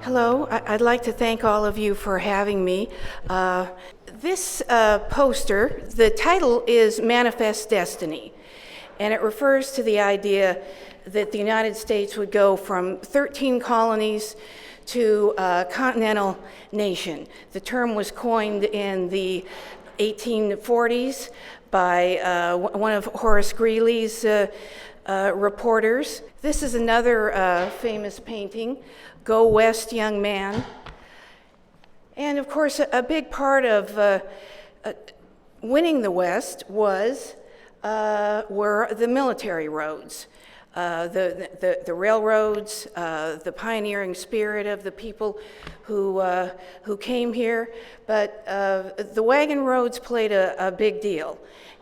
Hello, I'd like to thank all of you for having me. This poster, the title is Manifest Destiny, and it refers to the idea that the United States would go from 13 colonies to a continental nation. The term was coined in the 1840s by one of Horace Greeley's reporters. This is another famous painting, Go West, Young Man. And of course, a big part of winning the West were the military roads, the railroads, the pioneering spirit of the people who came here. But the wagon roads played a big deal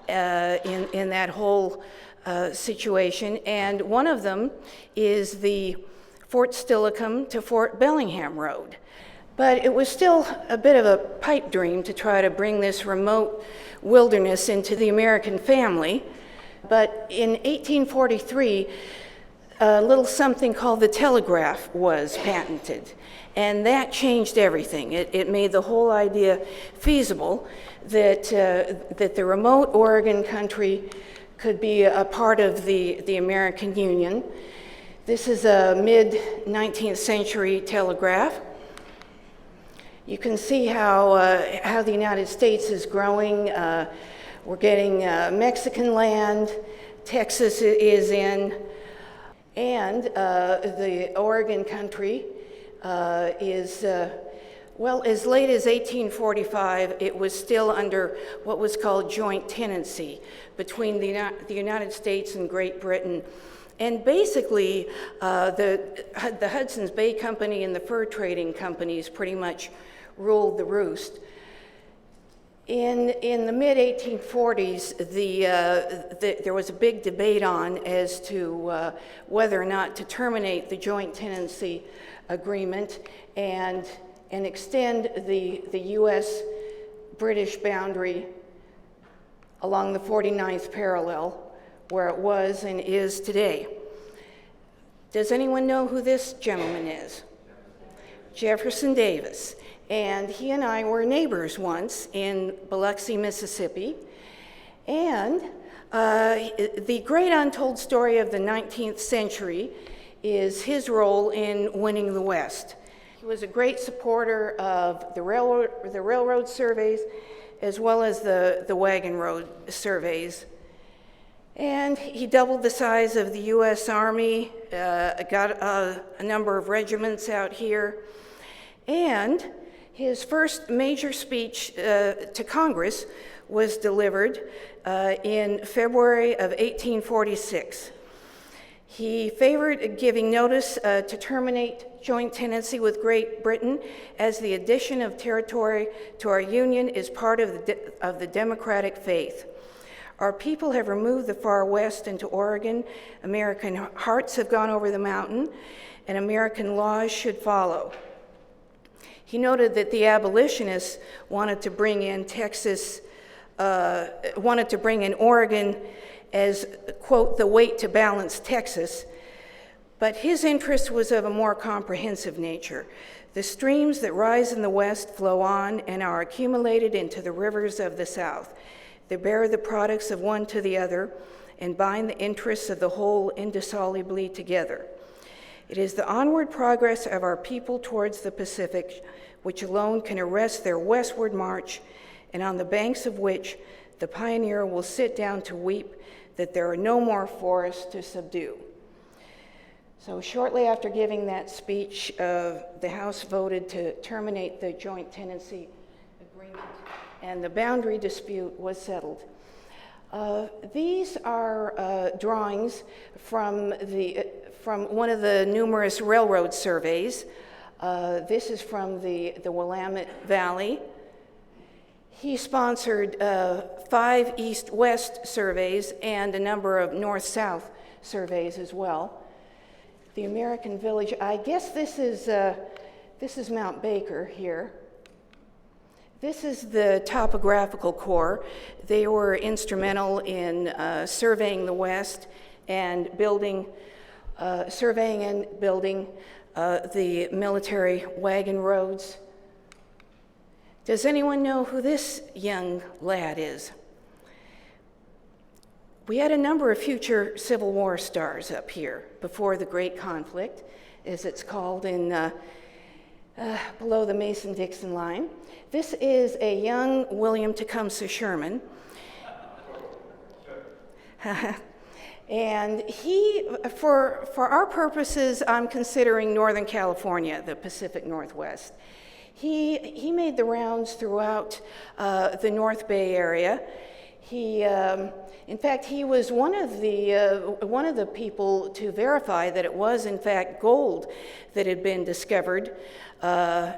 in that whole situation. And one of them is the Fort Steilacoom to Fort Bellingham Road. But it was still a bit of a pipe dream to try to bring this remote wilderness into the American family. But in 1843, a little something called the telegraph was patented, and that changed everything. It made the whole idea feasible that the remote Oregon country could be a part of the American Union. This is a mid-19th century telegraph. You can see how the United States is growing. We're getting Mexican land, Texas is in, and the Oregon country is, well, as late as 1845, it was still under what was called joint tenancy between the United States and Great Britain. And basically, the Hudson's Bay Company and the fur trading companies pretty much ruled the roost. In the mid-1840s, there was a big debate on as to whether or not to terminate the joint tenancy agreement and extend the U.S.-British boundary along the 49th parallel, where it was and is today. Does anyone know who this gentleman is? Jefferson Davis. And he and I were neighbors once in Biloxi, Mississippi. And the great untold story of the 19th century is his role in winning the West. He was a great supporter of the railroad surveys as well as the wagon road surveys. And he doubled the size of the U.S. Army, got a number of regiments out here, and his first major speech to Congress was delivered in February of 1846. He favored giving notice to terminate joint tenancy with Great Britain, as the addition of territory to our union is part of the democratic faith. Our people have removed the far west into Oregon. American hearts have gone over the mountain, and American laws should follow. He noted that the abolitionists wanted to bring in Oregon as, quote, the weight to balance Texas, but his interest was of a more comprehensive nature. The streams that rise in the west flow on and are accumulated into the rivers of the south. They bear the products of one to the other and bind the interests of the whole indissolubly together. It is the onward progress of our people towards the Pacific which alone can arrest their westward march, and on the banks of which the pioneer will sit down to weep that there are no more forests to subdue. So shortly after giving that speech, the House voted to terminate the joint tenancy agreement, and the boundary dispute was settled. These are drawings from one of the numerous railroad surveys. This is from the Willamette Valley. He sponsored 5 east-west surveys and a number of north-south surveys as well. The American Village, I guess this is Mount Baker here. This is the Topographical Corps. They were instrumental in surveying the West and building the military wagon roads. Does anyone know who this young lad is? We had a number of future Civil War stars up here before the Great Conflict, as it's called in below the Mason-Dixon line. This is a young William Tecumseh Sherman. And he, for our purposes, I'm considering Northern California, the Pacific Northwest. He made the rounds throughout the North Bay area. In fact, he was one of the people to verify that it was in fact gold that had been discovered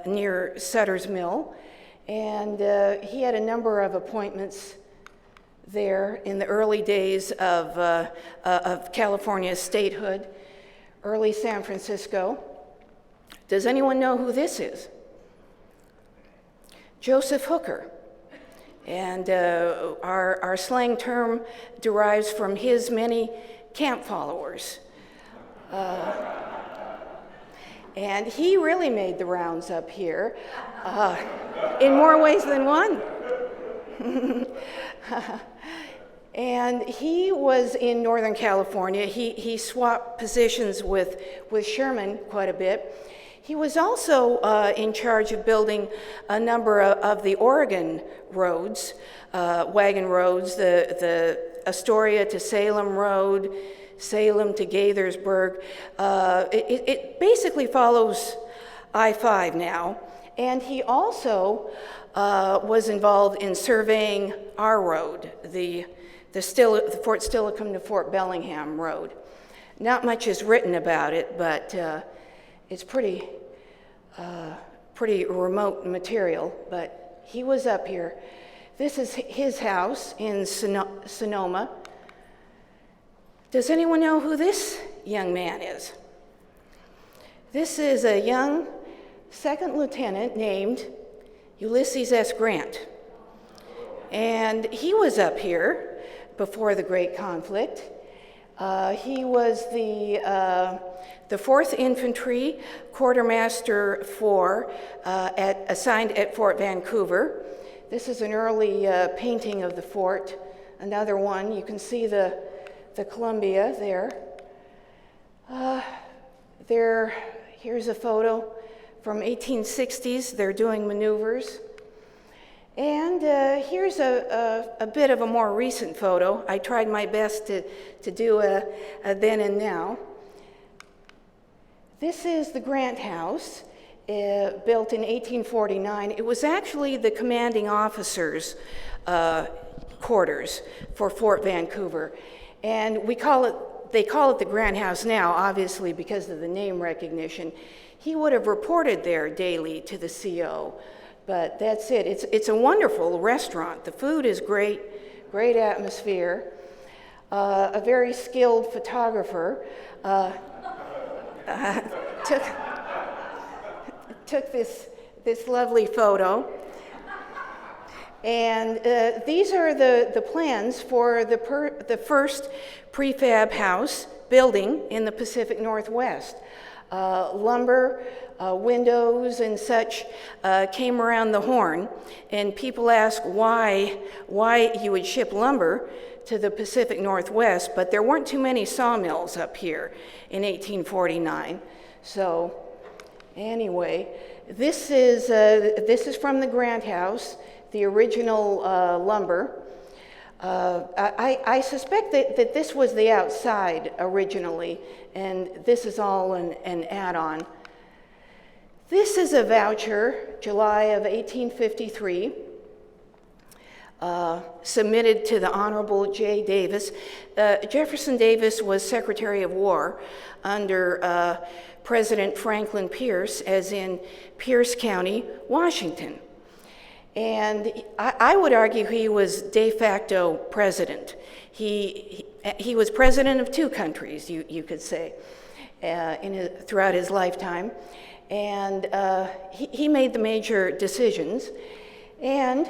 near Sutter's Mill, and he had a number of appointments there in the early days of California's statehood, early San Francisco. Does anyone know who this is? Joseph Hooker. And our slang term derives from his many camp followers. And he really made the rounds up here in more ways than one. And he was in Northern California. He swapped positions with Sherman quite a bit. He was also in charge of building a number of the Oregon roads, wagon roads, the Astoria to Salem Road, Salem to Gaithersburg. It basically follows I-5 now. And he also was involved in surveying our road, the Fort Steilacoom to Fort Bellingham road. Not much is written about it, but it's pretty remote material, but he was up here. This is his house in Sonoma. Does anyone know who this young man is? This is a young second lieutenant named Ulysses S. Grant. And he was up here before the Great Conflict. He was the 4th Infantry Quartermaster 4 assigned at Fort Vancouver. This is an early painting of the fort. Another one, you can see the Columbia there. Here's a photo from 1860s. They're doing maneuvers. And here's a bit of a more recent photo. I tried my best to do a then and now. This is the Grant House, built in 1849. It was actually the commanding officer's quarters for Fort Vancouver. And they call it the Grant House now, obviously because of the name recognition. He would have reported there daily to the CO. But that's it. It's a wonderful restaurant. The food is great, great atmosphere. A very skilled photographer took this lovely photo. And these are the plans for the first prefab house building in the Pacific Northwest. Lumber, windows and such came around the Horn, and people ask why you would ship lumber to the Pacific Northwest, but there weren't too many sawmills up here in 1849. So anyway, this is from the Grant House, the original lumber. I suspect that this was the outside originally, and this is all an add-on. This is a voucher, July of 1853, submitted to the Honorable J. Davis. Jefferson Davis was Secretary of War under President Franklin Pierce, as in Pierce County, Washington. And I would argue he was de facto president. He was president of two countries, you could say, throughout his lifetime. And he made the major decisions. And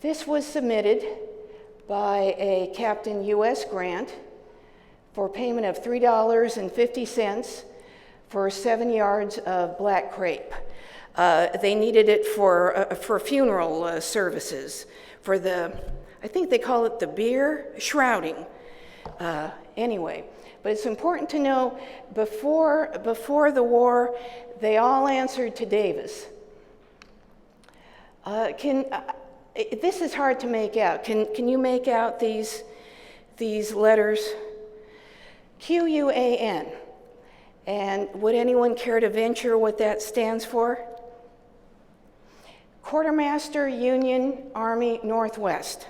this was submitted by a Captain U.S. Grant for payment of $3.50 for 7 yards of black crepe. They needed it for funeral services, for the, I think they call it the beer shrouding. Anyway, but it's important to know before the war, they all answered to Davis. This is hard to make out. Can you make out these letters? Q-U-A-N. And would anyone care to venture what that stands for? Quartermaster Union Army Northwest.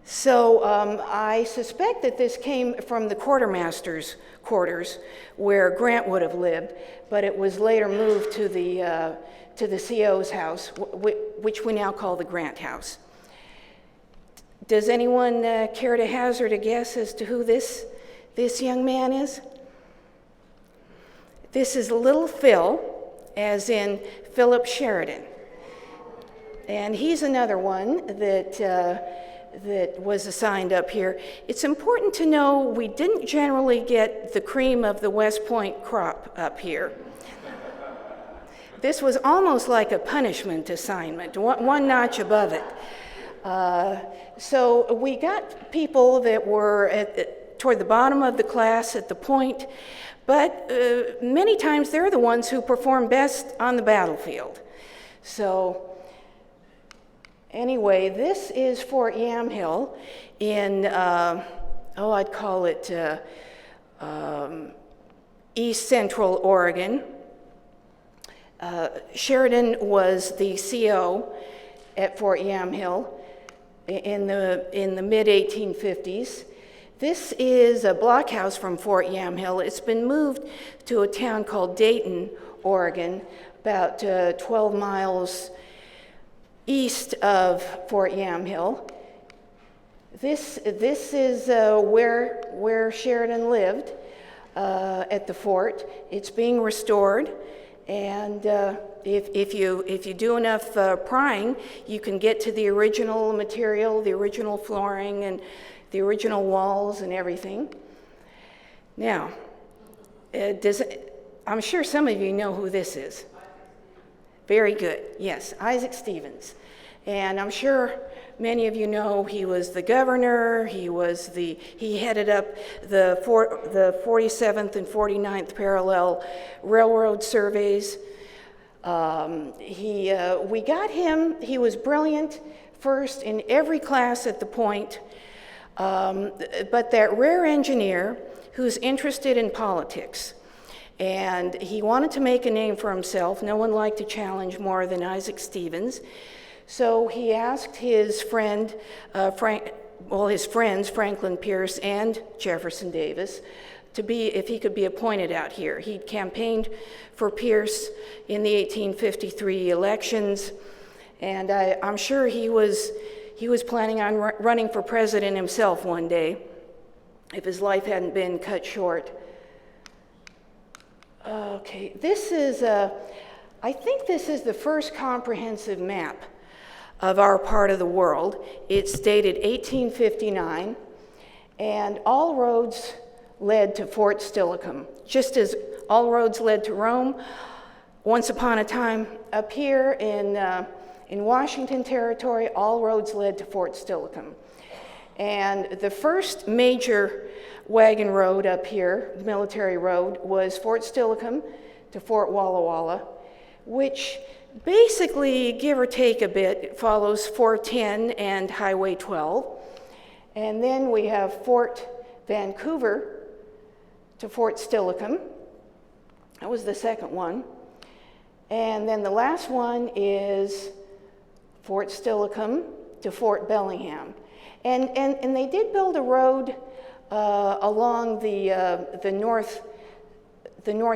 So I suspect that this came from the quartermaster's quarters where Grant would have lived, but it was later moved to the CO's house, which we now call the Grant House. Does anyone care to hazard a guess as to who this young man is? This is Little Phil, as in Philip Sheridan. And he's another one that was assigned up here. It's important to know we didn't generally get the cream of the West Point crop up here. This was almost like a punishment assignment, one notch above it. So we got people that were toward the bottom of the class at the point, but many times they're the ones who perform best on the battlefield. So anyway, this is Fort Yamhill in, I'd call it East Central Oregon. Sheridan was the CO at Fort Yamhill in the mid-1850s. This is a blockhouse from Fort Yamhill. It's been moved to a town called Dayton, Oregon, about 12 miles east of Fort Yamhill. This is where Sheridan lived at the fort. It's being restored, and if you do enough prying, you can get to the original material, the original flooring, and the original walls and everything. Now, I'm sure some of you know who this is. Very good. Yes, Isaac Stevens. And I'm sure many of you know he was the governor. He headed up the 47th and 49th parallel railroad surveys. We got him. He was brilliant, first in every class at the point. But that rare engineer who's interested in politics. And he wanted to make a name for himself. No one liked to challenge more than Isaac Stevens. So he asked his friends, Franklin Pierce and Jefferson Davis, if he could be appointed out here. He'd campaigned for Pierce in the 1853 elections, and I'm sure he was planning on running for president himself one day, if his life hadn't been cut short. Okay, I think this is the first comprehensive map of our part of the world. It's dated 1859, and all roads led to Fort Steilacoom, just as all roads led to Rome. Once upon a time, up here in Washington Territory, all roads led to Fort Steilacoom. And the first major wagon road up here, military road, was Fort Steilacoom to Fort Walla Walla, which basically, give or take a bit, follows 410 and Highway 12. And then we have Fort Vancouver to Fort Steilacoom. That was the second one. And then the last one is Fort Steilacoom to Fort Bellingham. And they did build a road along the north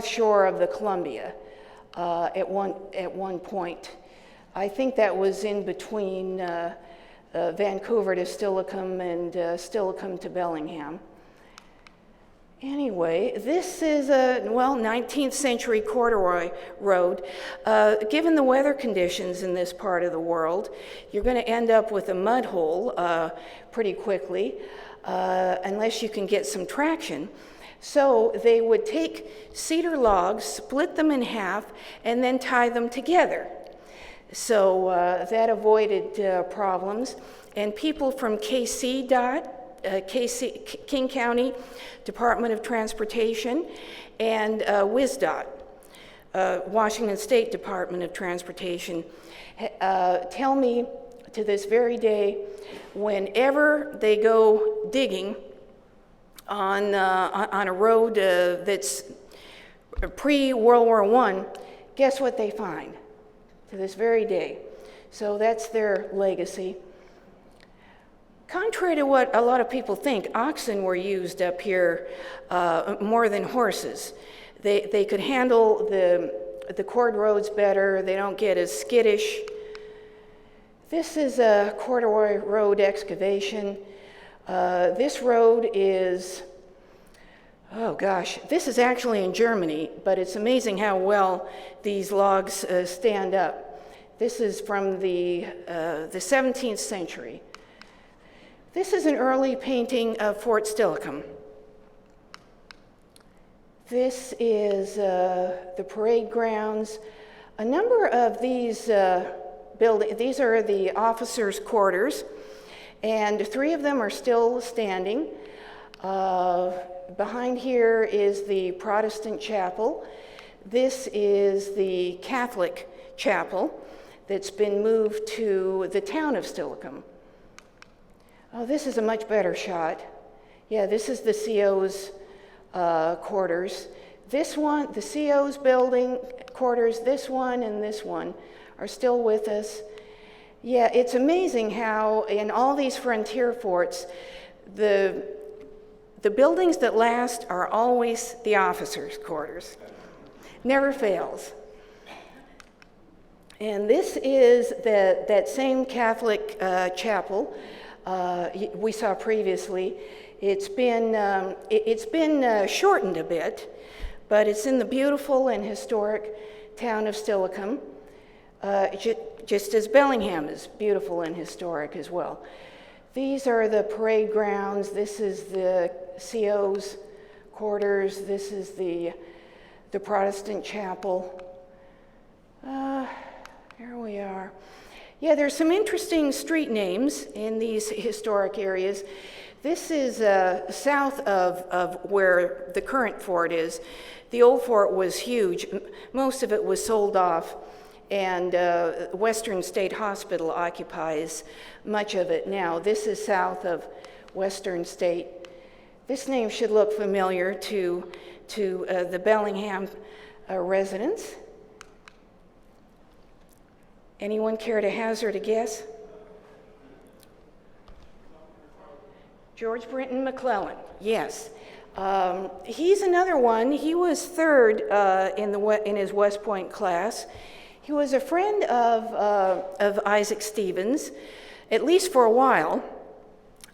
shore of the Columbia at one point. I think that was in between Vancouver to Steilacoom and Steilacoom to Bellingham. Anyway, this is a 19th century corduroy road. Given the weather conditions in this part of the world, you're going to end up with a mud hole pretty quickly, unless you can get some traction. So they would take cedar logs, split them in half, and then tie them together. So that avoided problems. And people from King County Department of Transportation, and WSDOT, Washington State Department of Transportation, tell me to this very day, whenever they go digging on a road that's pre-World War I, guess what they find to this very day? So that's their legacy. Contrary to what a lot of people think, oxen were used up here more than horses. They could handle the cord roads better. They don't get as skittish. This is a corduroy road excavation. This road is, oh gosh, this is actually in Germany, but it's amazing how well these logs stand up. This is from the 17th century. This is an early painting of Fort Steilacoom. This is the parade grounds. A number of these buildings, these are the officers' quarters, and 3 of them are still standing. Behind here is the Protestant chapel. This is the Catholic chapel that's been moved to the town of Steilacoom. Oh, this is a much better shot. Yeah, this is the CO's quarters. This one, the CO's building quarters, this one and this one are still with us. Yeah, it's amazing how in all these frontier forts, the buildings that last are always the officers' quarters. Never fails. And this is that same Catholic chapel we saw previously. It's been shortened a bit, but it's in the beautiful and historic town of Steilacoom, just as Bellingham is beautiful and historic as well. These are the parade grounds. This is the CO's quarters. This is the Protestant chapel. Here we are. Yeah, there's some interesting street names in these historic areas. This is south of where the current fort is. The old fort was huge. Most of it was sold off, and Western State Hospital occupies much of it now. This is south of Western State. This name should look familiar to the Bellingham residents. Anyone care to hazard a guess? George Brinton McClellan, yes. He's another one. He was third in his West Point class. He was a friend of Isaac Stevens, at least for a while.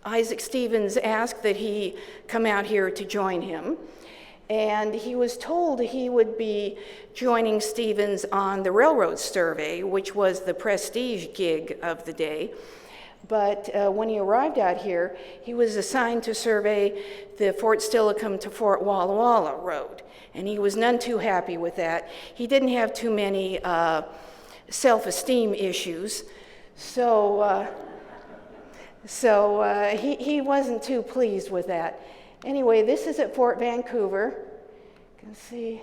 Isaac Stevens asked that he come out here to join him, and he was told he would be joining Stevens on the railroad survey, which was the prestige gig of the day. But when he arrived out here, he was assigned to survey the Fort Steilacoom to Fort Walla Walla road, and he was none too happy with that. He didn't have too many self-esteem issues, so he wasn't too pleased with that. Anyway, this is at Fort Vancouver. You can see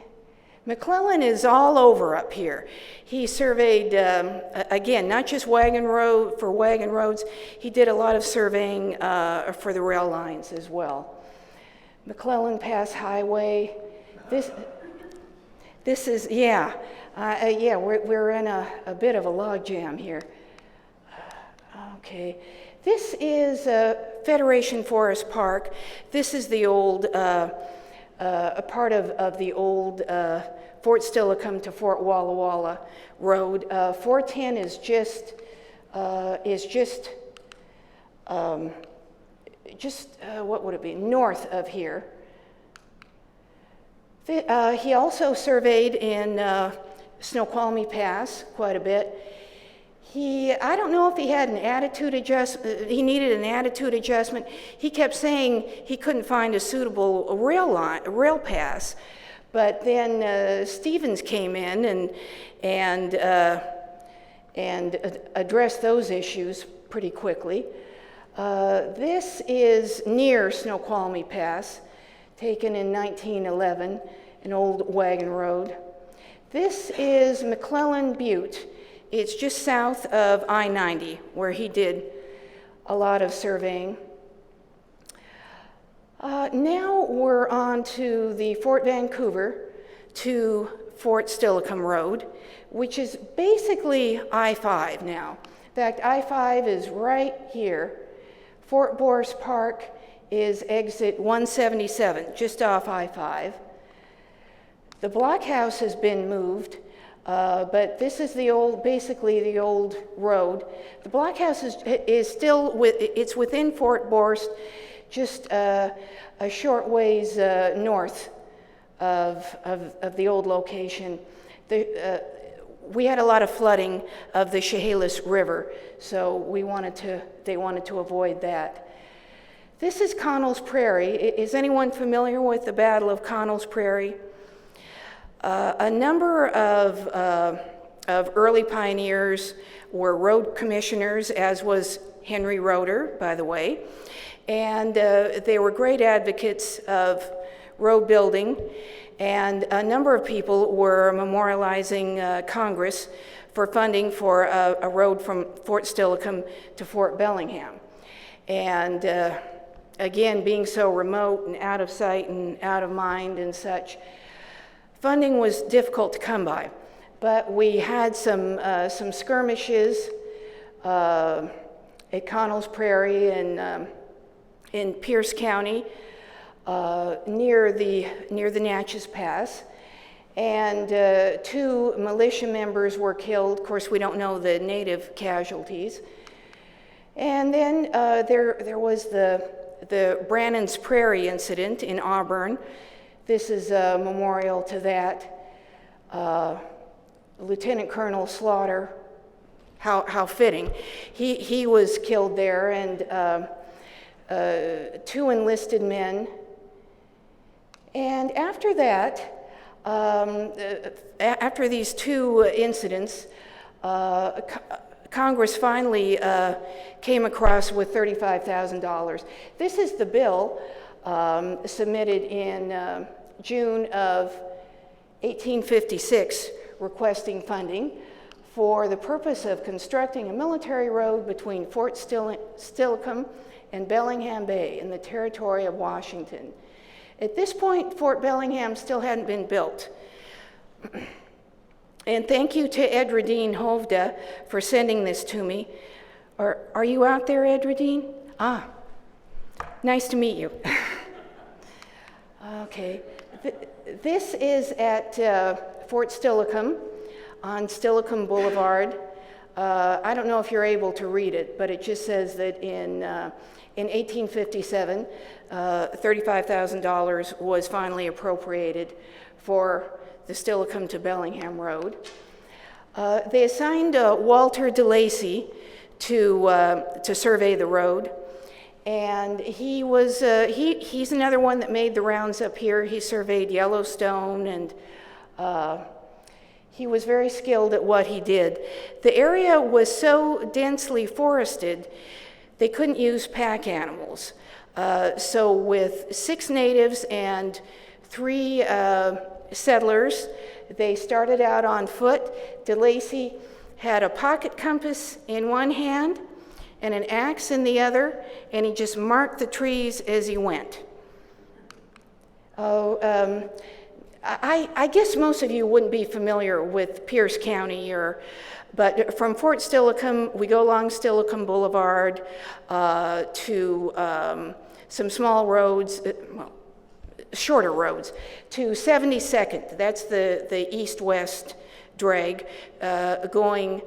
McClellan is all over up here. He surveyed, again, not just wagon roads, he did a lot of surveying for the rail lines as well. McClellan Pass Highway. This is, we're in a bit of a logjam here. Okay. This is Federation Forest Park. This is the old, a part of the old Fort Steilacoom to Fort Walla Walla road. 410 is just what would it be? North of here. He also surveyed in Snoqualmie Pass quite a bit. I don't know if he had an attitude adjustment, he needed an attitude adjustment. He kept saying he couldn't find a suitable rail pass. But then Stevens came in and addressed those issues pretty quickly. This is near Snoqualmie Pass, taken in 1911, an old wagon road. This is McClellan Butte. It's just south of I-90, where he did a lot of surveying. Now we're on to the Fort Vancouver to Fort Steilacoom Road, which is basically I-5 now. In fact, I-5 is right here. Fort Boris Park is exit 177, just off I-5. The blockhouse has been moved, but this is basically the old road. The blockhouse is still it's within Fort Boris, just a short ways north of the old location. We had a lot of flooding of the Chehalis River, so they wanted to avoid that. This is Connell's Prairie. Is anyone familiar with the Battle of Connell's Prairie? A number of early pioneers were road commissioners, as was Henry Roeder, by the way, and they were great advocates of road building, and a number of people were memorializing Congress for funding for a road from Fort Steilacoom to Fort Bellingham. And again, being so remote and out of sight and out of mind and such, funding was difficult to come by. But we had some skirmishes at Connell's Prairie in Pierce County, near the Natchez Pass, and 2 militia members were killed. Of course, we don't know the native casualties. And then there was the Brannan's Prairie incident in Auburn. This is a memorial to that. Lieutenant Colonel Slaughter, how fitting. He was killed there, and 2 enlisted men. And after that, after these 2 incidents, Congress finally came across with $35,000. This is the bill submitted in June of 1856, requesting funding for the purpose of constructing a military road between Fort Steilacoom and Bellingham Bay in the territory of Washington. At this point, Fort Bellingham still hadn't been built. And thank you to Edredine Hovda for sending this to me. Are you out there, Edredine? Ah, nice to meet you. Okay, this is at Fort Steilacoom on Steilacoom Boulevard. I don't know if you're able to read it, but it just says that in 1857, $35,000 was finally appropriated for the Steilacoom to Bellingham Road. They assigned Walter DeLacy to survey the road, and he's another one that made the rounds up here. He surveyed Yellowstone, and he was very skilled at what he did. The area was so densely forested, they couldn't use pack animals. So with 6 natives and 3 settlers, they started out on foot. DeLacy had a pocket compass in one hand and an axe in the other, and he just marked the trees as he went. I guess most of you wouldn't be familiar with Pierce County, but from Fort Steilacoom, we go along Steilacoom Boulevard to some small roads, shorter roads, to 72nd. That's the east-west drag, going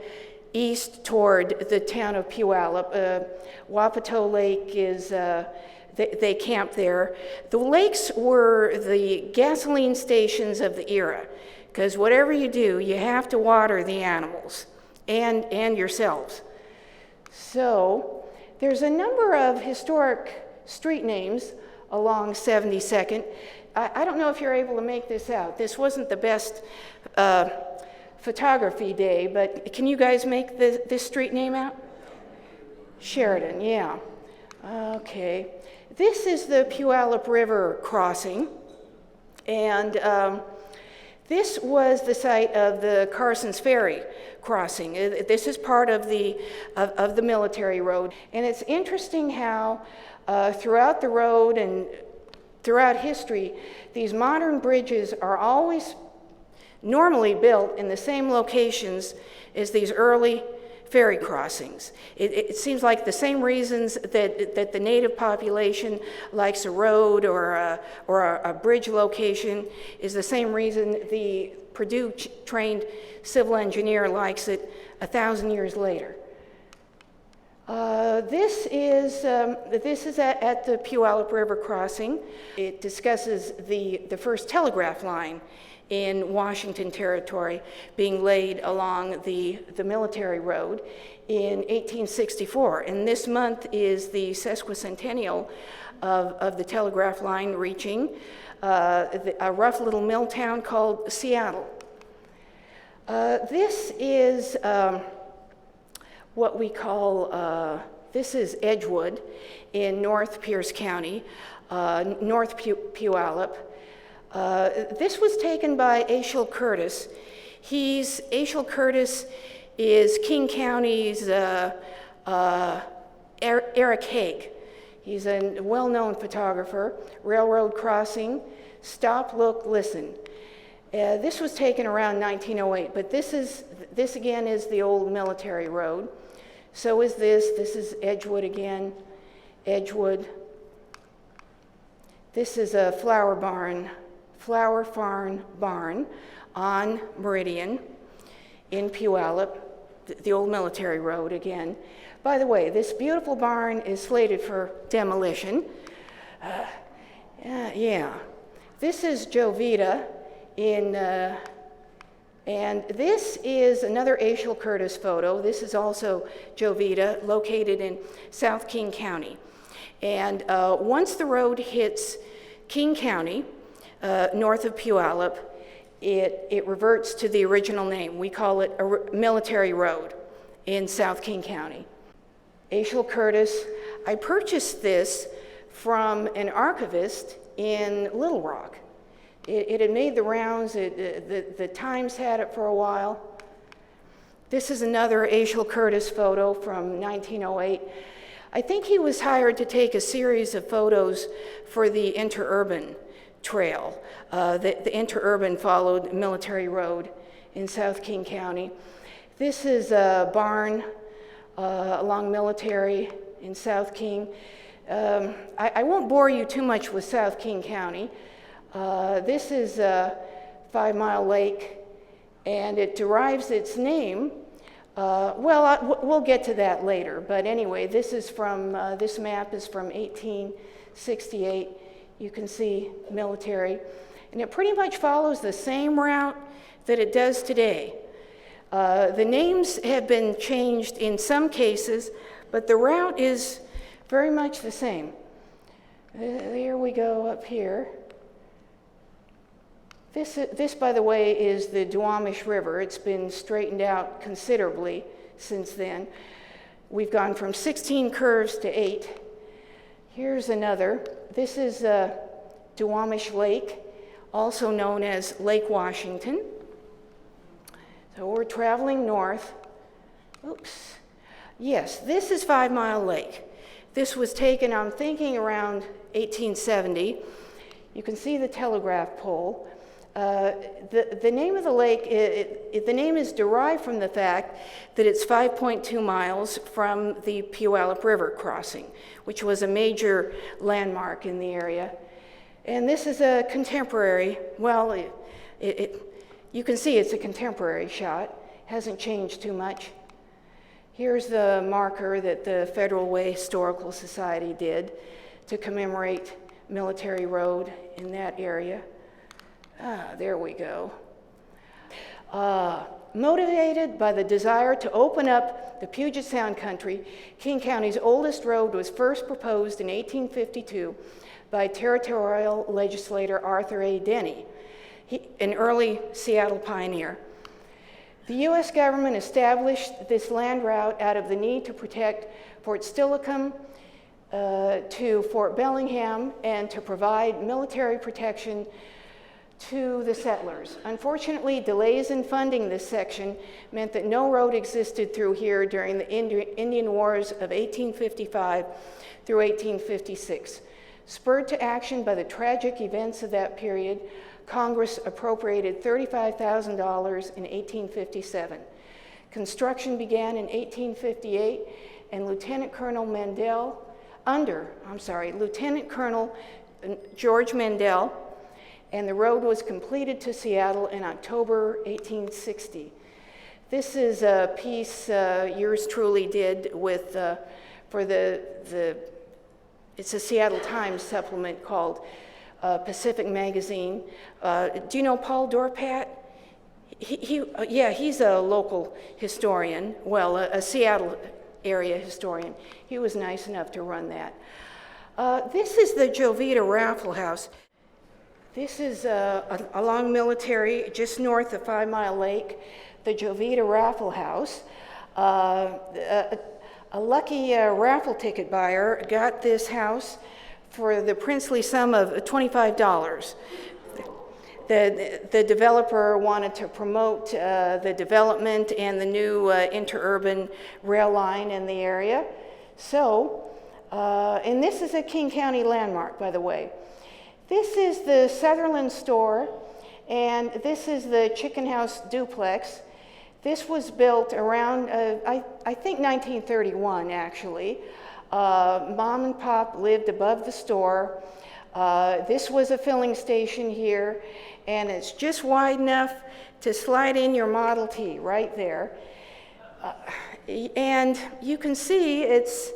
east toward the town of Puyallup. Wapato Lake is, they camp there. The lakes were the gasoline stations of the era, because whatever you do, you have to water the animals. and yourselves. So there's a number of historic street names along 72nd. I don't know if you're able to make this out. This wasn't the best photography day, but can you guys make this street name out? Sheridan, yeah. Okay. This is the Puyallup River crossing, and this was the site of the Carson's Ferry crossing. This is part of the military road, and it's interesting how throughout the road and throughout history, these modern bridges are always normally built in the same locations as these early ferry crossings. It seems like the same reasons that the native population likes a road or a bridge location is the same reason the Purdue-trained civil engineer likes it 1,000 years later. This is at the Puyallup River crossing. It discusses the first telegraph line in Washington Territory being laid along the military road in 1864. And this month is the sesquicentennial of the telegraph line reaching a rough little mill town called Seattle. This is what we call, this is Edgewood in North Pierce County, North Puyallup. This was taken by Aschel Curtis. Aschel Curtis is King County's Eric Haig. He's a well-known photographer. Railroad crossing, stop, look, listen. This was taken around 1908, but this again is the old military road. So is this. This is Edgewood again, Edgewood. This is a flower farm barn on Meridian in Puyallup, the old military road again. By the way, this beautiful barn is slated for demolition. Yeah. This is Jovita and this is another Aschel Curtis photo. This is also Jovita, located in South King County. And once the road hits King County, north of Puyallup, it reverts to the original name. We call it a military road in South King County. Aschel Curtis, I purchased this from an archivist in Little Rock. It had made the rounds, the Times had it for a while. This is another Aschel Curtis photo from 1908. I think he was hired to take a series of photos for the interurban trail. The interurban followed Military Road in South King County. This is a barn along Military in South King. I won't bore you too much with South King County. This is 5 Mile Lake, and it derives its name. We'll get to that later, but anyway, this map is from 1868. You can see military, and it pretty much follows the same route that it does today. The names have been changed in some cases, but the route is very much the same. There we go up here. This, by the way, is the Snohomish River. It's been straightened out considerably since then. We've gone from 16 curves to 8. Here's another. This is Snohomish Lake, also known as Lake Washington. So we're traveling north. Oops. Yes, this is 5 Mile Lake. This was taken, I'm thinking, around 1870. You can see the telegraph pole. The name of the lake, the name is derived from the fact that it's 5.2 miles from the Puyallup River crossing, which was a major landmark in the area. And this is a contemporary, well, you can see it's a contemporary shot. Hasn't changed too much. Here's the marker that the Federal Way Historical Society did to commemorate Military Road in that area. There we go. Motivated by the desire to open up the Puget Sound country, King County's oldest road was first proposed in 1852 by territorial legislator Arthur A. Denny, an early Seattle pioneer. The U.S. government established this land route out of the need to protect Fort Steilacoom to Fort Bellingham and to provide military protection to the settlers. Unfortunately, delays in funding this section meant that no road existed through here during the Indian Wars of 1855 through 1856. Spurred to action by the tragic events of that period, Congress appropriated $35,000 in 1857. Construction began in 1858, and Lieutenant Colonel George Mandel, and the road was completed to Seattle in October 1860. This is a piece yours truly did with for it's a Seattle Times supplement called Pacific Magazine. Do you know Paul Dorpat? He's a local historian, well, a Seattle area historian. He was nice enough to run that. This is the Jovita Raffle House. This is along Military, just north of 5 Mile Lake, the Jovita Raffle House. A lucky raffle ticket buyer got this house for the princely sum of $25. The developer wanted to promote the development and the new interurban rail line in the area. So, and this is a King County landmark, by the way. This is the Sutherland store, and this is the Chicken House duplex. This was built around, I think 1931, actually. Mom and Pop lived above the store. This was a filling station here, and it's just wide enough to slide in your Model T right there. And you can see it's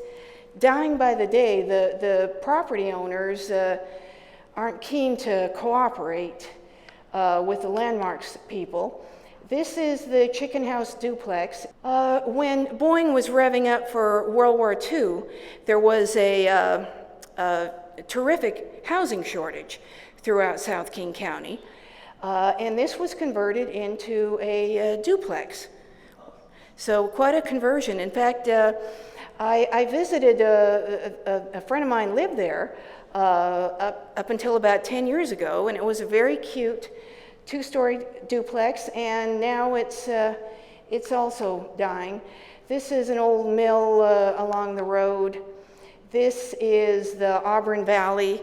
dying by the day. The property owners aren't keen to cooperate with the landmarks people. This is the Chicken House duplex. When Boeing was revving up for World War II, there was a terrific housing shortage throughout South King County, and this was converted into a duplex. So quite a conversion. In fact, I visited, a friend of mine lived there up until about 10 years ago, and it was a very cute two-story duplex, and now it's also dying. This is an old mill along the road. This is the Auburn Valley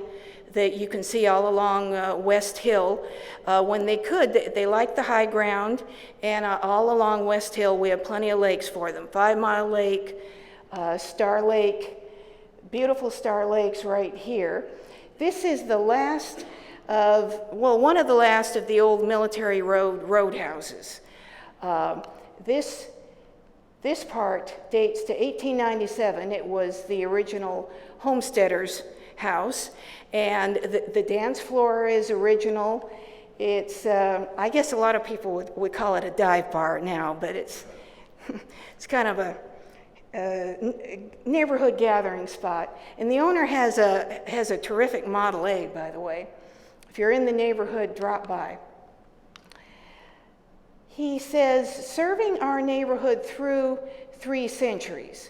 that you can see all along West Hill. When they could, they liked the high ground, and all along West Hill we have plenty of lakes for them. 5 Mile Lake, Star Lake, beautiful Star Lakes right here. This is the last of, well, one of the last of the old military roadhouses. This part dates to 1897. It was the original homesteader's house, and the dance floor is original. It's, I guess a lot of people would call it a dive bar now, but it's kind of a neighborhood gathering spot. And the owner has a terrific Model A, by the way. If you're in the neighborhood, drop by. He says, serving our neighborhood through 3 centuries.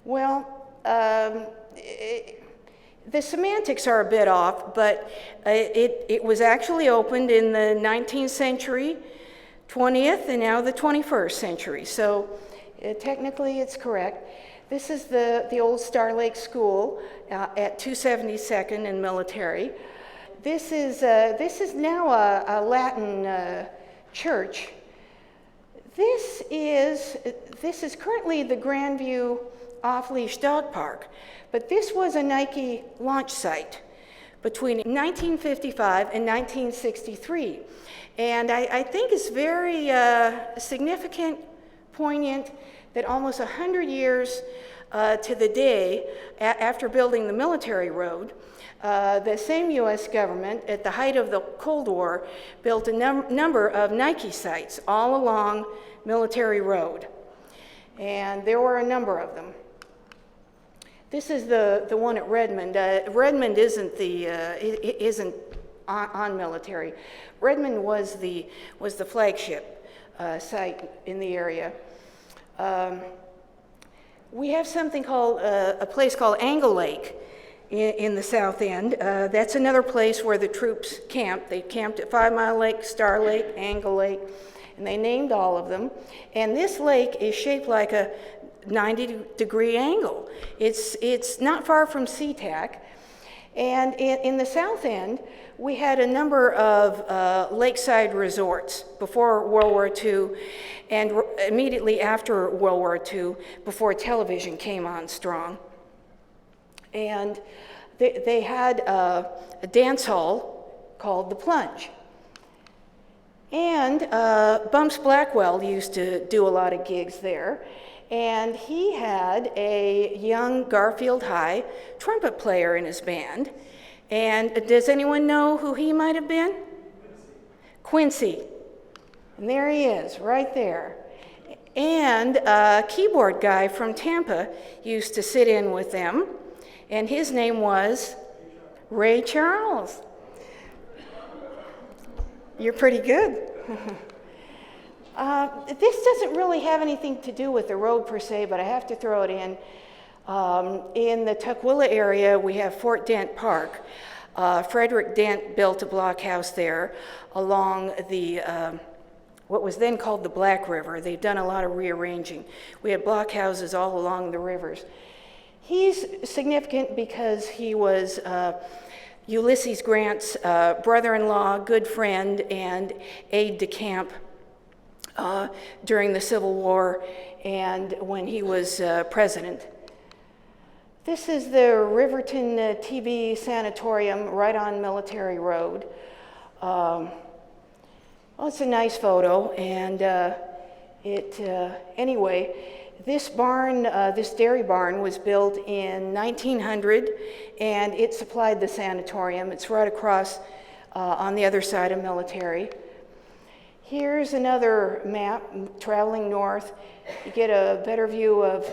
Well, the semantics are a bit off, but it was actually opened in the 19th century, 20th, and now the 21st century. So technically it's correct. This is the old Star Lake School at 272nd and Military. This is now a Latin church. This is currently the Grandview off-leash dog park, but this was a Nike launch site between 1955 and 1963. And I think it's very significant poignant that almost 100 years to the day after building the military road, the same U.S. government, at the height of the Cold War, built a number of Nike sites all along Military Road. And there were a number of them. This is the one at Redmond. Redmond isn't on Military. Redmond was the flagship site in the area. We have something called a place called Angle Lake in the south end. That's another place where the troops camped. They camped at 5 Mile Lake, Star Lake, Angle Lake, and they named all of them. And this lake is shaped like a 90-degree angle. It's not far from SeaTac. And in the south end, we had a number of lakeside resorts before World War II and immediately after World War II, before television came on strong. And they had a dance hall called The Plunge. And Bumps Blackwell used to do a lot of gigs there. And he had a young Garfield High trumpet player in his band. And does anyone know who he might have been? Quincy. And there he is, right there. And a keyboard guy from Tampa used to sit in with them, and his name was Ray Charles. You're pretty good. This doesn't really have anything to do with the road per se, but I have to throw it in. In the Tukwila area, we have Fort Dent Park. Frederick Dent built a blockhouse there along the, what was then called the Black River. They've done a lot of rearranging. We had blockhouses all along the rivers. He's significant because he was Ulysses Grant's brother-in-law, good friend, and aide-de-camp during the Civil War and when he was president. This is the Riverton TB sanatorium right on Military Road. Well, it's a nice photo, and anyway, this barn, this dairy barn was built in 1900, and it supplied the sanatorium. It's right across on the other side of Military. Here's another map traveling north. You get a better view of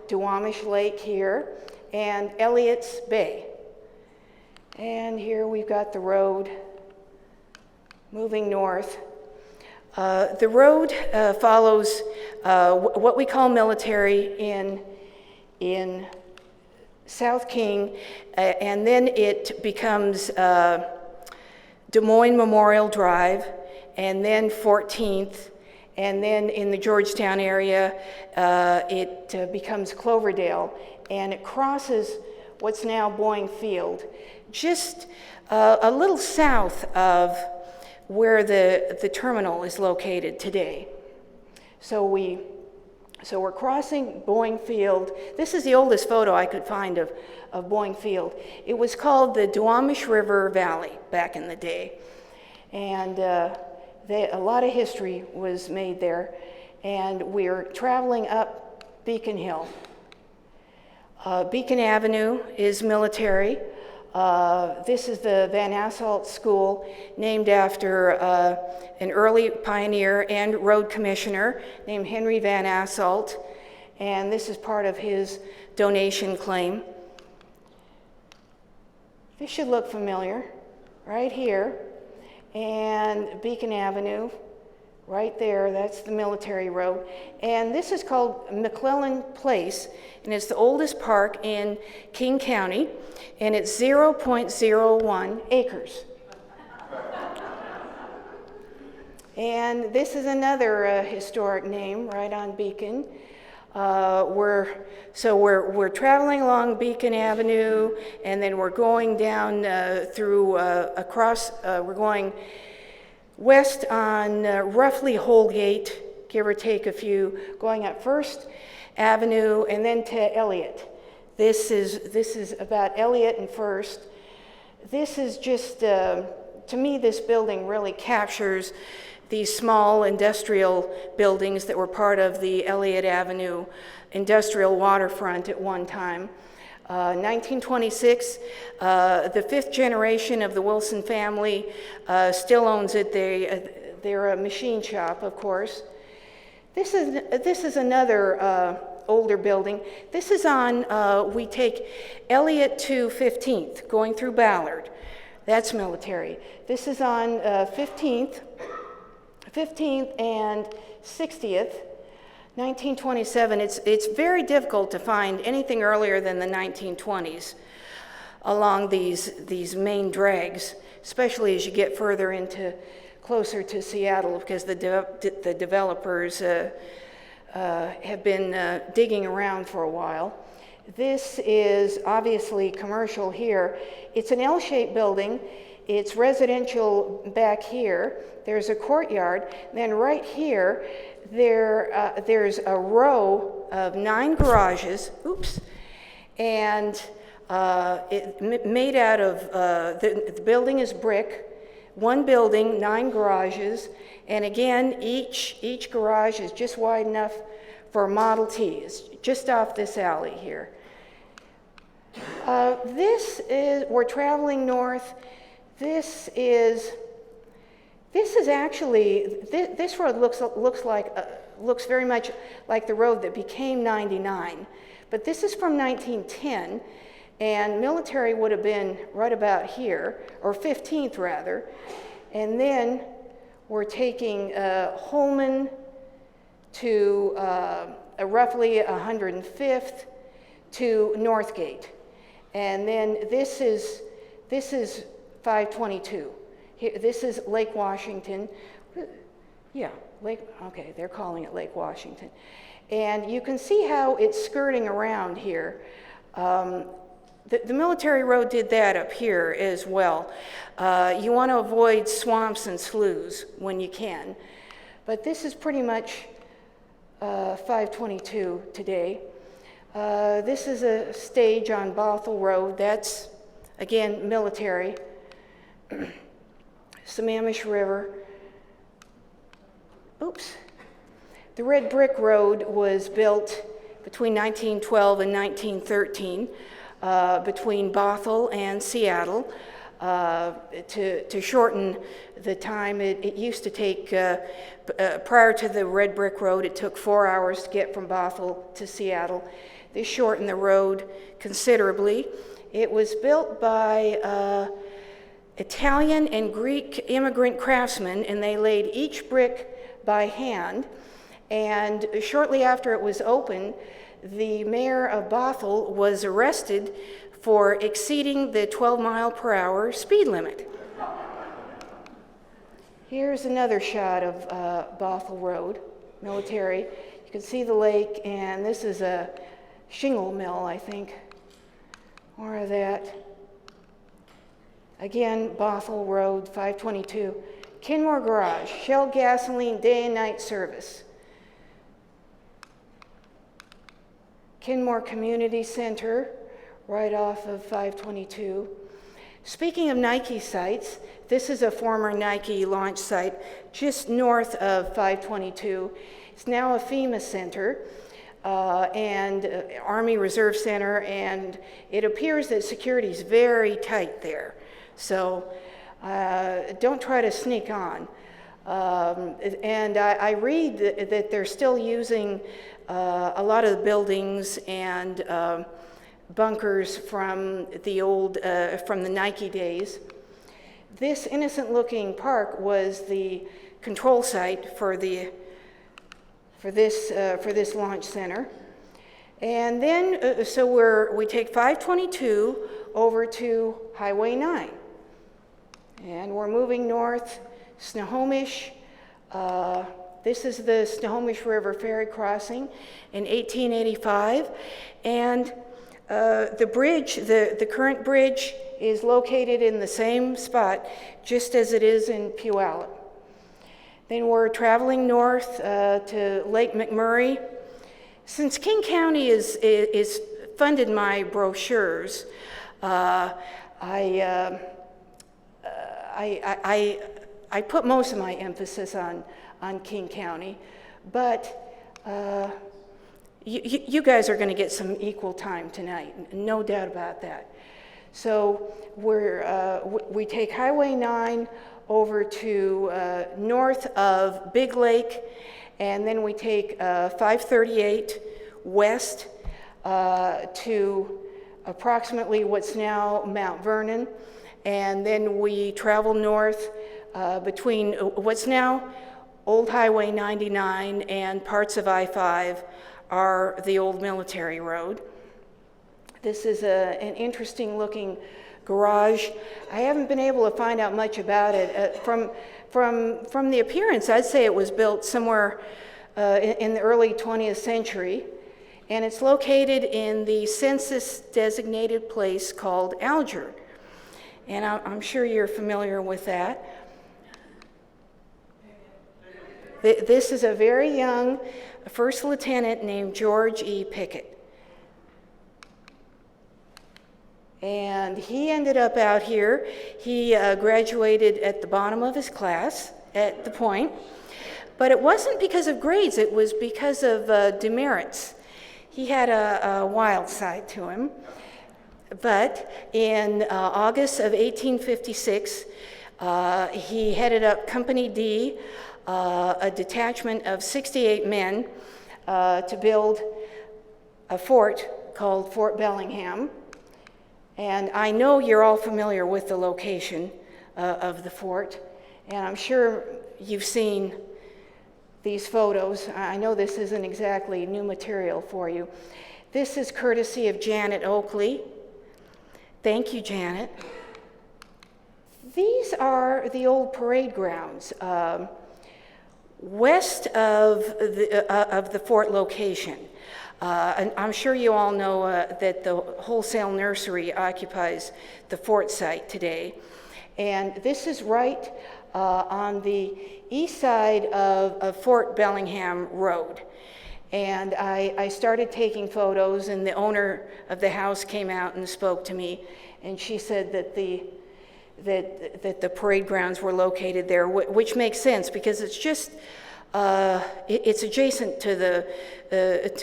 Duwamish Lake here and Elliott's Bay. And here we've got the road moving north. The road follows what we call Military in South King, and then it becomes Des Moines Memorial Drive, and then 14th, and then in the Georgetown area, it becomes Cloverdale, and it crosses what's now Boeing Field, just a little south of where the terminal is located today. So we're crossing Boeing Field. This is the oldest photo I could find of Boeing Field. It was called the Duwamish River Valley back in the day. And a lot of history was made there. And we're traveling up Beacon Hill. Beacon Avenue is Military. This is the Van Asselt School, named after an early pioneer and road commissioner named Henry Van Asselt, and this is part of his donation claim. This should look familiar, right here, and Beacon Avenue, right there, that's the Military Road. And this is called McClellan Place, and it's the oldest park in King County, and it's 0.01 acres. And this is another historic name right on Beacon. We're traveling along Beacon Avenue, and then we're going down we're going west on roughly Holgate, give or take a few, going up First Avenue and then to Elliott. This is about Elliott and First. This is just, to me, this building really captures these small industrial buildings that were part of the Elliott Avenue industrial waterfront at one time. 1926, the fifth generation of the Wilson family still owns it. They're a machine shop, of course. This is another older building. This is on, we take Elliott to 15th, going through Ballard. That's military. This is on 15th and 60th. 1927, it's very difficult to find anything earlier than the 1920s along these main drags, especially as you get further closer to Seattle, because the developers have been digging around for a while. This is obviously commercial here. It's an L-shaped building. It's residential back here. There's a courtyard. Then right here, there's a row of 9 garages, and made out of, the building is brick, one building, 9 garages, and again, each garage is just wide enough for a Model T. It's just off this alley here. We're traveling north. This road looks very much like the road that became 99, but this is from 1910, and military would have been right about here, or 15th rather, and then we're taking Holman to roughly 105th to Northgate, and then this is 522. Here, this is Lake Washington. Yeah, okay, they're calling it Lake Washington. And you can see how it's skirting around here. The military road did that up here as well. You want to avoid swamps and sloughs when you can. But this is pretty much 522 today. This is a stage on Bothell Road. That's, again, military. Snohomish River. The red brick road was built between 1912 and 1913 between Bothell and Seattle to shorten the time. It used to take, prior to the red brick road, it took 4 hours to get from Bothell to Seattle. This shortened the road considerably. It was built by Italian and Greek immigrant craftsmen, and they laid each brick by hand. And shortly after it was opened, the mayor of Bothell was arrested for exceeding the 12-mile-per-hour speed limit. Here's another shot of Bothell Road, military. You can see the lake, and this is a shingle mill, I think. More of that. Again, Bothell Road, 522. Kenmore Garage, Shell Gasoline day and night service. Kenmore Community Center, right off of 522. Speaking of Nike sites, this is a former Nike launch site just north of 522. It's now a FEMA center and Army Reserve Center, and it appears that security is very tight there. So don't try to sneak on. And I read that they're still using a lot of the buildings and bunkers from the old, from the Nike days. This innocent-looking park was the control site for this launch center. And then, so we take 522 over to Highway 9. And we're moving north, Snohomish. This is the Snohomish River Ferry crossing in 1885. And the bridge, the current bridge, is located in the same spot, just as it is in Puyallup. Then we're traveling north to Lake McMurray. Since King County is funded my brochures, I I put most of my emphasis on King County, but you guys are going to get some equal time tonight, no doubt about that. So we take Highway 9 over to north of Big Lake, and then we take 538 west to approximately what's now Mount Vernon, and then we travel north between what's now Old Highway 99 and parts of I-5 are the old military road. This is an interesting looking garage. I haven't been able to find out much about it. From the appearance, I'd say it was built somewhere in the early 20th century, and it's located in the census-designated place called Alger, and I'm sure you're familiar with that. This is a very young first lieutenant named George E. Pickett. And he ended up out here. He graduated at the bottom of his class at the Point. But it wasn't because of grades, it was because of demerits. He had a wild side to him. But in August of 1856, he headed up Company D, a detachment of 68 men to build a fort called Fort Bellingham. And I know you're all familiar with the location of the fort, and I'm sure you've seen these photos. I know this isn't exactly new material for you. This is courtesy of Janet Oakley. Thank you, Janet. These are the old parade grounds west of the fort location. And I'm sure you all know that the wholesale nursery occupies the fort site today. And this is right on the east side of Fort Bellingham Road. And I started taking photos, and the owner of the house came out and spoke to me, and she said that the parade grounds were located there, which makes sense because it's just it's adjacent to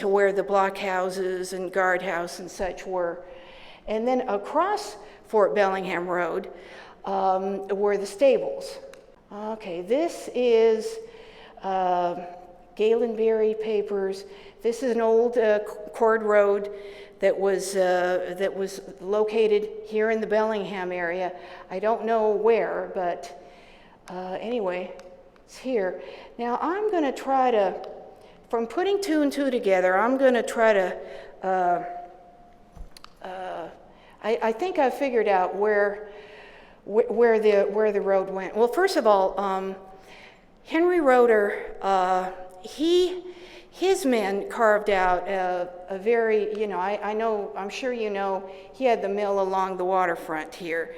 where the blockhouses and guardhouse and such were. And then across Fort Bellingham Road were the stables. Okay, this is Galenberry papers. This is an old cord road that was located here in the Bellingham area. I don't know where, but anyway, it's here. Now I'm going to try to, from putting two and two together, I'm going to try to, I think I figured out where the road went. Well, first of all, Henry Roeder, his men carved out a very, I'm sure you know, he had the mill along the waterfront here,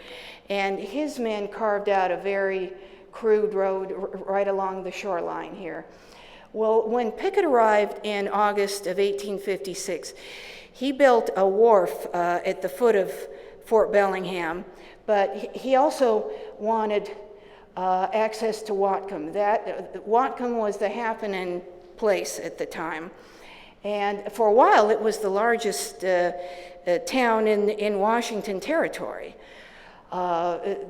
and his men carved out a very crude road right along the shoreline here. Well, when Pickett arrived in August of 1856, he built a wharf at the foot of Fort Bellingham, but he also wanted access to Whatcom. Whatcom was the happening place at the time, and for a while it was the largest town in Washington Territory.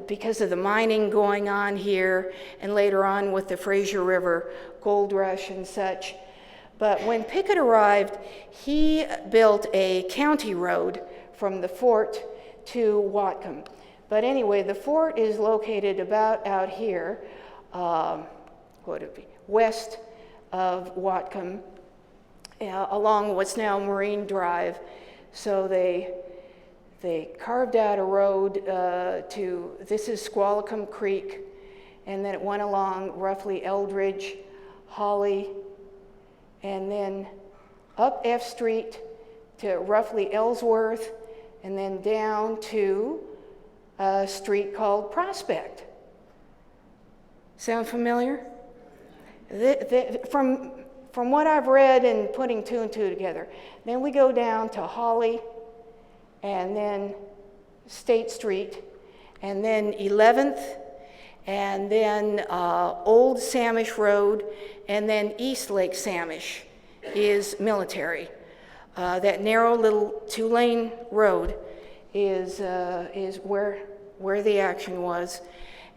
Because of the mining going on here, and later on with the Fraser River gold rush and such. But when Pickett arrived, he built a county road from the fort to Whatcom. But anyway, the fort is located about out here, west of Whatcom, along what's now Marine Drive. So they carved out a road this is Steilacoom Creek, and then it went along roughly Eldridge, Holly, and then up F Street to roughly Ellsworth, and then down to a street called Prospect. Sound familiar? From what I've read and putting two and two together, then we go down to Holly, and then State Street, and then 11th, and then Old Samish Road, and then East Lake Samish is military. That narrow little two-lane road is where the action was,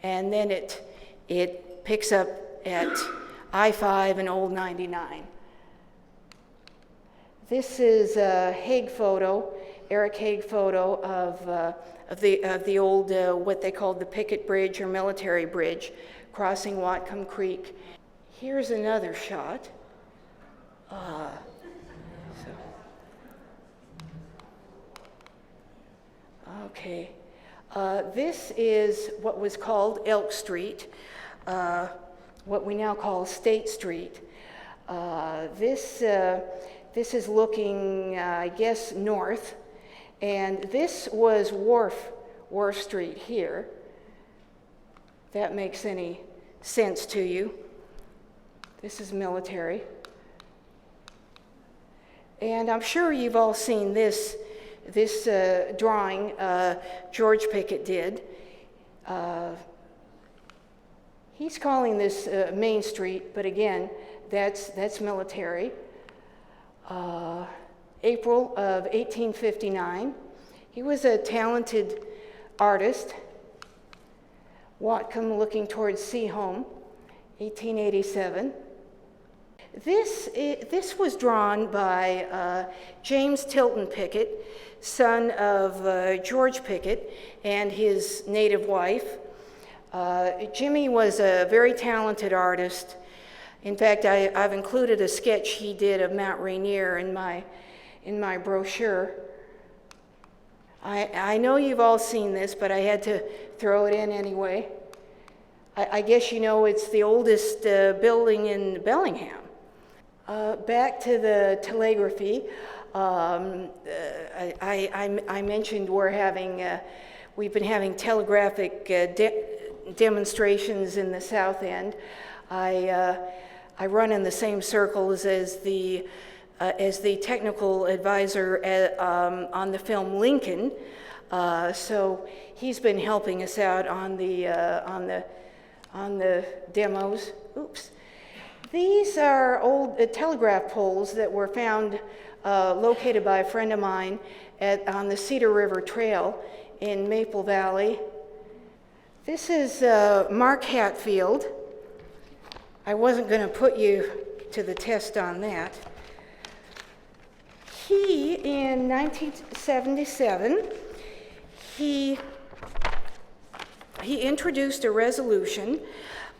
and then it picks up at I-5 and Old 99. This is a Haig photo, Eric Haig photo of the old what they called the Pickett Bridge or military bridge crossing Whatcom Creek. Here's another shot. Okay. This is what was called Elk Street, what we now call State Street. This is looking, I guess, north, and this was Wharf Street here. If that makes any sense to you. This is military. And I'm sure you've all seen this drawing George Pickett did. He's calling this Main Street, but again, that's military. April of 1859. He was a talented artist. Whatcom looking towards Seahome, 1887. This was drawn by James Tilton Pickett, son of George Pickett and his native wife. Jimmy was a very talented artist. In fact, I've included a sketch he did of Mount Rainier in my brochure. I know you've all seen this, but I had to throw it in anyway. I guess you know it's the oldest building in Bellingham. Back to the telegraphy. I mentioned we've been having telegraphic demonstrations in the South End. I run in the same circles as the technical advisor on the film Lincoln, so he's been helping us out on the demos. Oops. These are old telegraph poles that were found located by a friend of mine on the Cedar River Trail in Maple Valley. This is Mark Hatfield. I wasn't going to put you to the test on that. He, in 1977, he introduced a resolution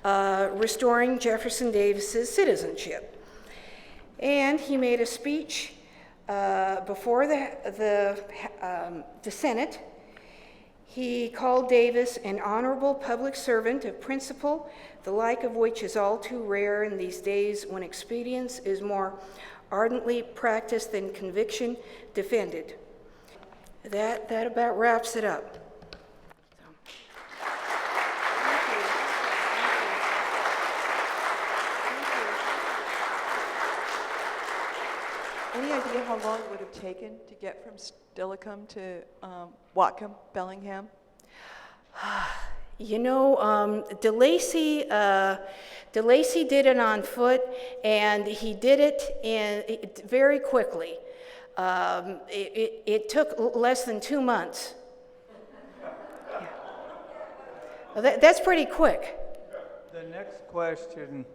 restoring Jefferson Davis's citizenship. And he made a speech before the Senate. He called Davis an honorable public servant of principle, the like of which is all too rare in these days when expedience is more ardently practiced than conviction defended. That about wraps it up. Any idea how long it would have taken to get from Steilacoom to Whatcom, Bellingham? You know, DeLacy did it on foot, and he did it very quickly. It took less than 2 months. Yeah. Well, that's pretty quick. The next question,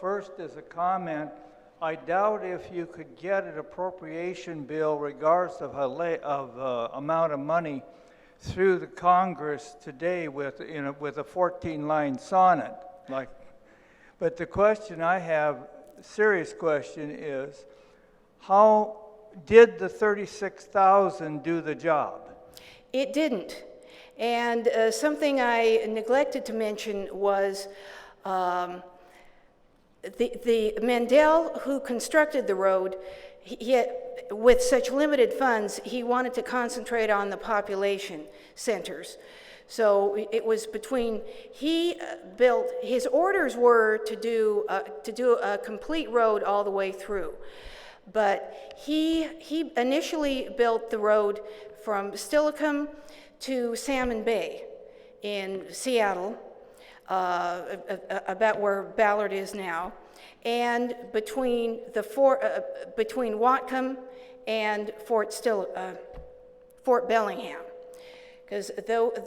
first is a comment. I doubt if you could get an appropriation bill, regardless of amount of money, through the Congress today with a 14-line sonnet. But the question I have, serious question, is how did the 36,000 do the job? It didn't. And something I neglected to mention was the Mandel who constructed the road, with such limited funds, he wanted to concentrate on the population centers. So it was his orders were to do a complete road all the way through. But he initially built the road from Steilacoom to Salmon Bay in Seattle. about where Ballard is now, and between between Whatcom and Fort Bellingham, because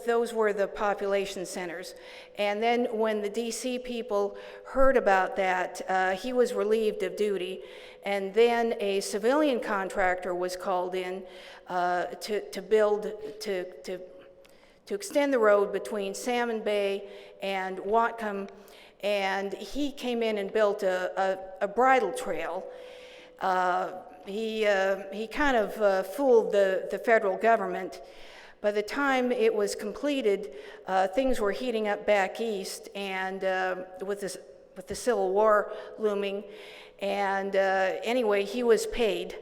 those were the population centers. And then when the DC people heard about that, he was relieved of duty, and then a civilian contractor was called in to extend the road between Salmon Bay and Whatcom, and he came in and built a bridle trail. He kind of fooled the federal government. By the time it was completed, things were heating up back east, and with the Civil War looming. And anyway, he was paid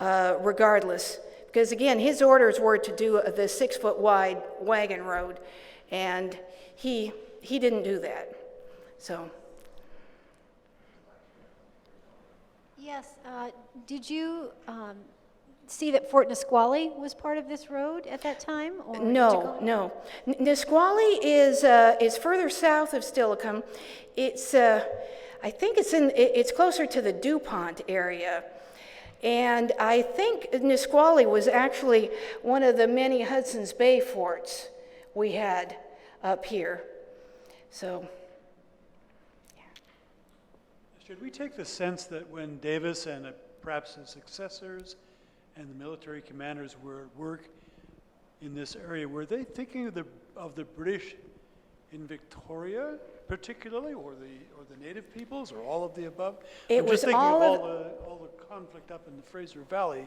regardless, because again, his orders were to do the 6-foot wide wagon road, and he didn't do that. So. Yes, did you see that Fort Nisqually was part of this road at that time? Or did you go- No. Nisqually is further south of Steilacoom. It's I think it's closer to the DuPont area, and I think Nisqually was actually one of the many Hudson's Bay forts we had up here. So. Should we take the sense that when Davis and perhaps his successors and the military commanders were at work in this area, were they thinking of the British in Victoria particularly, or the native peoples, or all of the above? It I'm was just thinking all of of all the conflict up in the Fraser Valley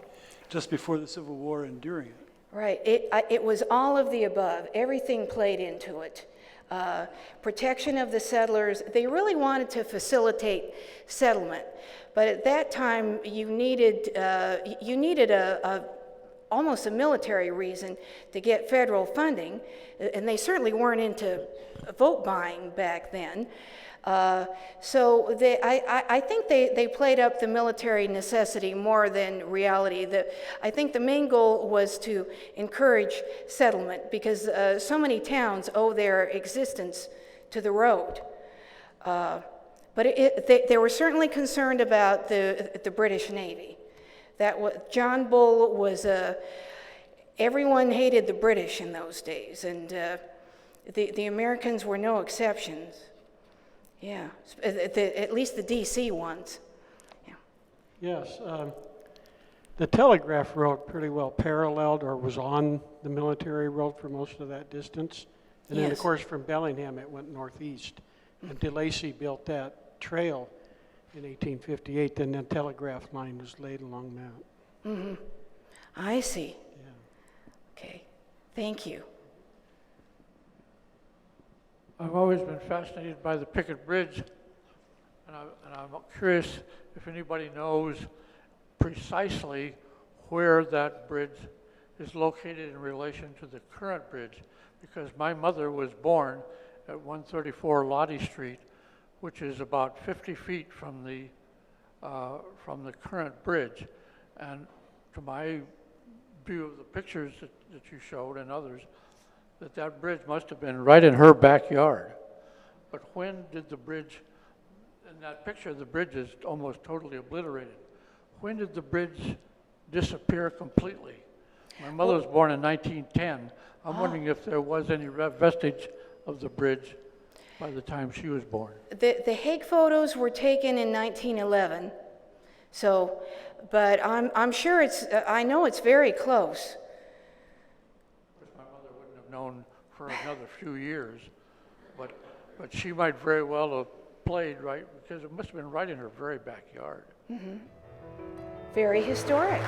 just before the Civil War and during it. Right. It was all of the above. Everything played into it. Protection of the settlers. They really wanted to facilitate settlement, but at that time you needed almost a military reason to get federal funding, and they certainly weren't into vote buying back then. So I think they played up the military necessity more than reality. I think the main goal was to encourage settlement, because so many towns owe their existence to the road. But they were certainly concerned about the British Navy. John Bull was everyone hated the British in those days, and the Americans were no exceptions. Yeah, at least the DC ones. Yeah. Yes, the telegraph road pretty well paralleled or was on the military road for most of that distance. And then, of Yes. course, from Bellingham, it went northeast. And DeLacy built that trail in 1858, and then telegraph line was laid along that. Mm-hmm. I see. Yeah. Okay, thank you. I've always been fascinated by the Pickett Bridge, and I'm curious if anybody knows precisely where that bridge is located in relation to the current bridge, because my mother was born at 134 Lottie Street, which is about 50 feet from the current bridge, and to my view of the pictures that you showed and others, that bridge must have been right in her backyard. But when did the bridge, in that picture, the bridge is almost totally obliterated. When did the bridge disappear completely? My mother was born in 1910. I'm wondering if there was any vestige of the bridge by the time she was born. The Hague photos were taken in 1911, so, but I'm sure I know it's very close. My mother wouldn't have known for another few years, but she might very well have played right, because it must have been right in her very backyard. Mm-hmm. Very historic.